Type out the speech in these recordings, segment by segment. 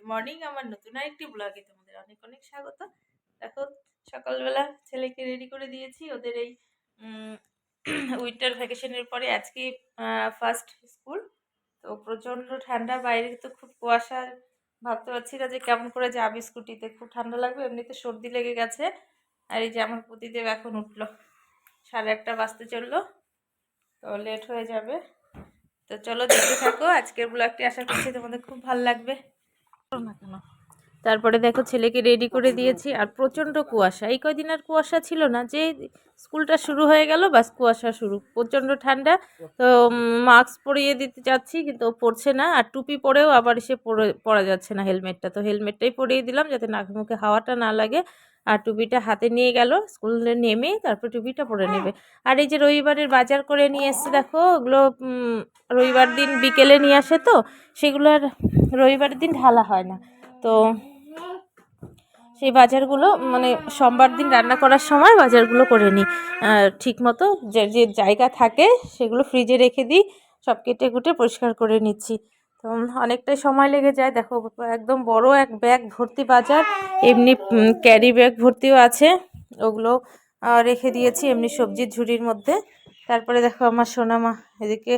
Morning, আমার নতুন আরেকটি ব্লগে তোমাদের অনেক অনেক স্বাগত। দেখো, সকালবেলা ছেলেকে রেডি করে দিয়েছি ওদের এই উইন্টার ভ্যাকেশনের পরে আজকে ফার্স্ট স্কুল। তো প্রচণ্ড ঠান্ডা, বাইরে তো খুব কুয়াশা, ভাবতে পারছি না যে কেমন করে যাবে স্কুটিতে, খুব ঠান্ডা লাগবে, এমনিতে সর্দি লেগে গেছে। আর এই যে আমার প্রতিদেব এখন উঠলো, 1:30 বাজতে চললো, তো লেট হয়ে যাবে। তো চলো দেখতে থাকো আজকের ব্লগটি, আশা করছি তোমাদের খুব ভালো লাগবে। না কেন, তারপরে দেখো ছেলেকে রেডি করে দিয়েছি, আর প্রচণ্ড কুয়াশা, এই কয়দিন আর কুয়াশা ছিল না, যে স্কুলটা শুরু হয়ে গেল বাস কুয়াশা শুরু, প্রচণ্ড ঠান্ডা। তো মাস্ক পরিয়ে দিতে যাচ্ছি কিন্তু ও পরছে না, আর টুপি পরেও আবার সে পরা যাচ্ছে না হেলমেটটা, তো হেলমেটটাই পরিয়ে দিলাম যাতে নাকে মুখে হাওয়াটা না লাগে। আর টুপিটা হাতে নিয়ে গেল, স্কুলে নেমে তারপর টুপিটা পরে নেবে। আর এই যে রবিবারের বাজার করে নিয়ে এসছে দেখো, ওগুলো রবিবার দিন বিকেলে নিয়ে আসে, তো সেগুলো আর রবিবারের দিন ঢালা হয় না। তো সেই বাজারগুলো মানে সোমবার দিন রান্না করার সময় বাজারগুলো করে নিই ঠিক মতো, যে যে জায়গা থাকে সেগুলো ফ্রিজে রেখে দিই, সব কেটে কুটে পরিষ্কার করে নিচ্ছি। তো অনেকটাই সময় লেগে যায়। দেখো একদম বড় এক ব্যাগ ভর্তি বাজার, এমনি ক্যারি ব্যাগ ভর্তিও আছে, ওগুলো রেখে দিয়েছি এমনি সবজির ঝুড়ির মধ্যে। তারপরে দেখো আমার সোনামা এদিকে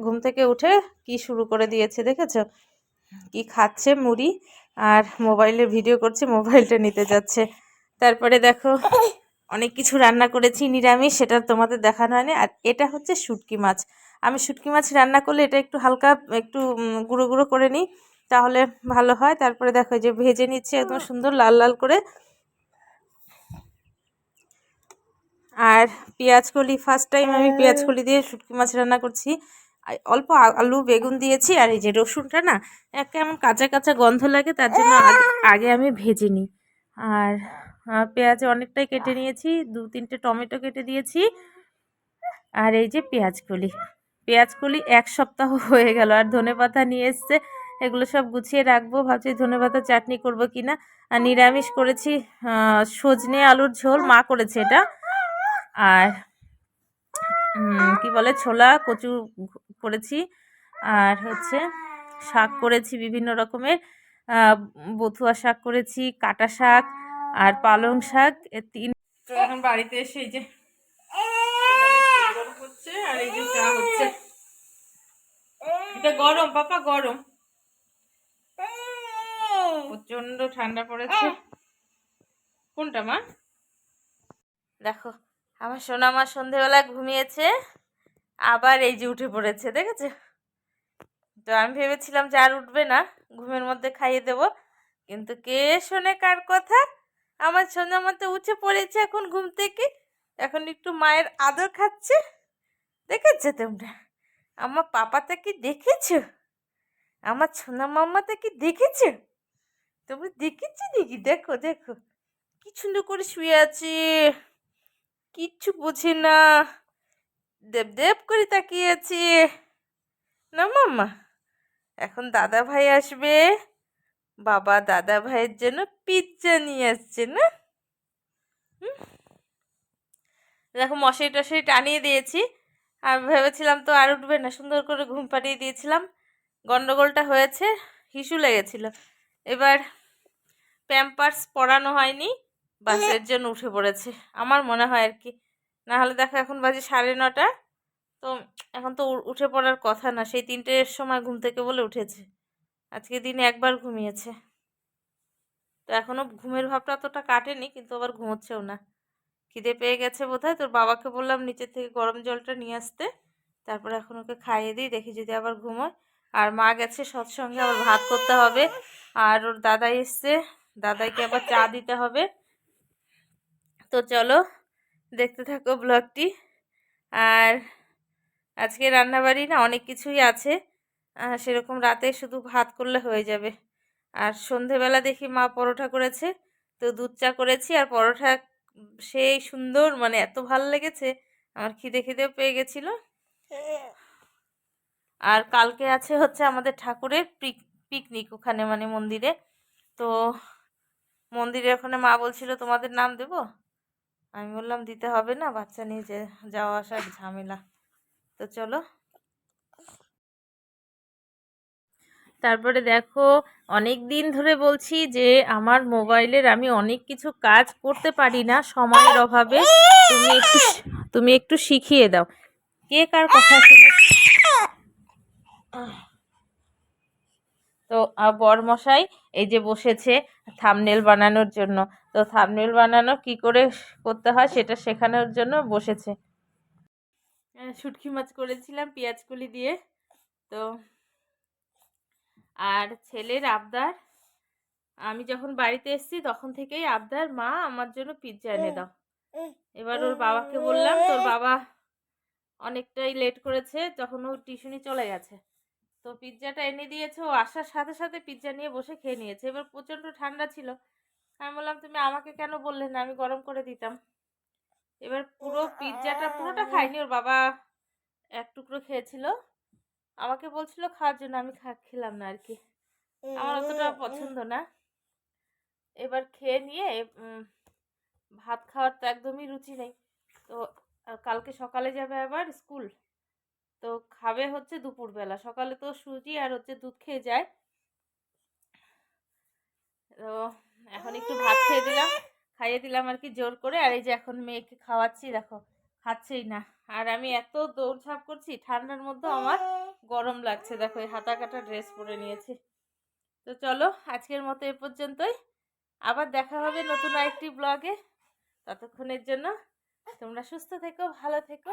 ঘুম থেকে উঠে কি শুরু করে দিয়েছে দেখেছো, কি খাচ্ছে মুড়ি, আর মোবাইলে ভিডিও করছে, মোবাইলটা নিতে যাচ্ছে। তারপরে দেখো অনেক কিছু রান্না করেছি নিরামিষ, সেটা তোমাদের দেখানো হয়নি। আর এটা হচ্ছে শুটকি মাছ, আমি শুটকি মাছ রান্না করলে এটা একটু হালকা একটু গুঁড়ো গুঁড়ো করে নিই, তাহলে ভালো হয়। তারপরে দেখো যে ভেজে নিচ্ছে একদম সুন্দর লাল লাল করে। আর পেঁয়াজ কলি, ফার্স্ট টাইম আমি পেঁয়াজ কলি দিয়ে শুটকি মাছ রান্না করছি। অল্প আলু বেগুন দিয়েছি, আর এই যে রসুনটা না কেমন কাঁচা কাঁচা গন্ধ লাগে, তার জন্য আগে আমি ভেজে নিই। আর পেঁয়াজ অনেকটাই কেটে নিয়েছি, 2-3টে টমেটো কেটে দিয়েছি। আর এই যে পেঁয়াজ কলি 1 সপ্তাহ হয়ে গেল। আর ধনেপাতা নিয়ে এসছে, এগুলো সব গুছিয়ে রাখবো, ভাবছি ধনেপাতা চাটনি করব কিনা। আর নিরামিষ করেছি সজনে আলুর ঝোল, মা করেছে এটা। আর কি বলে ছোলা কচু করেছি, আর হচ্ছে শাক করেছি বিভিন্ন রকমের, বথুয়া শাক করেছি, কাটা শাক আর পালং শাক, 3। তো এখন বাড়িতে এসে এই যে গরম হচ্ছে, আর এই যে চা হচ্ছে। এটা গরম পাপা, গরম, প্রচন্ড ঠান্ডা পড়েছে। কোনটা মা? দেখো আমার সোনা মা সন্ধেবেলা ঘুমিয়েছে, আবার এই যে উঠে পড়েছে, দেখেছো? তো আমি ভেবেছিলাম যে আর উঠবে না, ঘুমের মধ্যে খাইয়ে দেব, কিন্তু কে শোনে কার কথা। আমার সোনা মা তো উঠে পড়েছে এখন ঘুম থেকে, এখন একটু মায়ের আদর খাচ্ছে। দেখেছো তোমরা আমার পাপাটা কি দেখেছো, আমার সোনা মাম্মাটা কি দেখেছো? তোমরা দেখেছো নাকি? দেখো দেখো কি সুন্দর করে শুয়ে আছে, কিচ্ছু বোঝে না, দেব দেব করে তাকিয়ে আছে না মাম্মা। এখন দাদা ভাই আসবে, বাবা দাদা ভাইয়ের জন্য পিৎজা নিয়ে আসছে না। দেখো মশারি টশারি টানিয়ে দিয়েছি, আমি ভেবেছিলাম তো আর উঠবে না, সুন্দর করে ঘুম পাড়িয়ে দিয়েছিলাম। গন্ডগোলটা হয়েছে, হিসু লেগেছিল। এবার প্যাম্পার্স পরানো হয়নি, বাসের জন্য উঠে পড়েছে আমার মনে হয় আর কি। না হলে দেখো এখন বাজে 9:30, তো এখন তো উঠে পড়ার কথা না, সেই 3টের সময় ঘুম থেকে বলে উঠেছে। আজকে দিনে একবার ঘুমিয়েছে, তো এখনও ঘুমের ভাবটা অতটা কাটেনি, কিন্তু আবার ঘুমোচ্ছেও না। খিদে পেয়ে গেছে বোধহয়, তোর বাবাকে বললাম নিচের থেকে গরম জলটা নিয়ে আসতে, তারপর এখন ওকে খাইয়ে দিই, দেখি যদি আবার ঘুমোয়। আর মা গেছে সৎসঙ্গে, আবার ভাত করতে হবে। আর ওর দাদাই এসছে, দাদাইকে আবার চা দিতে হবে। তো চলো দেখতে থাকো ব্লগটি। আর আজকে রান্নাবাড়ি না অনেক কিছুই আছে, সেরকম রাতে শুধু ভাত করলে হয়ে যাবে। আর সন্ধেবেলা দেখি মা পরোটা করেছে, তো দুধ চা করেছি, আর পরোটা সেই সুন্দর, মানে এত ভালো লেগেছে, আমার খিদে খিদেও পেয়ে গেছিলো। আর কালকে আছে হচ্ছে আমাদের ঠাকুরের পিকনিক ওখানে, মানে মন্দিরে। তো মন্দিরে ওখানে মা বলছিল তোমাদের নাম দেব, আমি বললাম দিতে হবে না, বাচ্চা নিয়ে যাওয়া আসার ঝামেলা। তো চলো। তারপরে দেখো, অনেক দিন ধরে বলছি যে আমার মোবাইলের আমি অনেক কিছু কাজ করতে পারি না সময়ের অভাবে। তুমি একটু শিখিয়ে দাও। কে কার কথা শুনে? তো বরমশাই এই যে বসেছে থাম্বনেল বানানোর জন্য। তো থাম্বনেল বানানো কি করে করতে হয় সেটা শেখানোর জন্য বসেছে। শুটকি মাছ করেছিলাম পেঁয়াজ কলি দিয়ে। তো আর ছেলের আবদার, আমি যখন বাড়িতে এসেছি তখন থেকেই আবদার, মা আমার জন্য পিৎজা এনে দাও। এবার ওর বাবাকে বললাম, তোর বাবা অনেকটাই লেট করেছে, তখন ও টিউশনি চলে গেছে। তো পিৎজাটা এনে দিয়েছে, ও আসার সাথে সাথে পিৎজা নিয়ে বসে খেয়ে নিয়েছে। এবার প্রচণ্ড ঠান্ডা ছিল, আমি বললাম তুমি আমাকে কেন বললে না, আমি গরম করে দিতাম। এবার পুরো পিৎজাটা পুরোটা খাইনি, ওর বাবা এক টুকরো খেয়েছিল, আমাকে বলছিল খাওয়ার জন্য, আমি খেলাম না আর কি, আমার অতটা পছন্দ না। এবার খেয়ে নিয়ে ভাত খাওয়ার তো একদমই রুচি নেই। তো কালকে সকালে যাবে আবার স্কুল, তো খাবে হচ্ছে দুপুরবেলা। সকালে তো সুজি আর হচ্ছে দুধ খেয়ে যায়। তো এখন একটু ভাত খাইয়ে দিলাম আর কি জোর করে। আর এই যে এখন মেয়েকে খাওয়াচ্ছি, দেখো খাচ্ছেই না। আর আমি এত দৌড়ঝাঁপ করছি ঠান্ডার মধ্যে, আমার গরম লাগছে। দেখো এই হাতা কাটা ড্রেস পরে নিয়েছি। তো চলো আজকের মতো এ পর্যন্তই, আবার দেখা হবে নতুন আরেকটি ব্লগে। ততক্ষণের জন্য তোমরা সুস্থ থেকো, ভালো থেকো।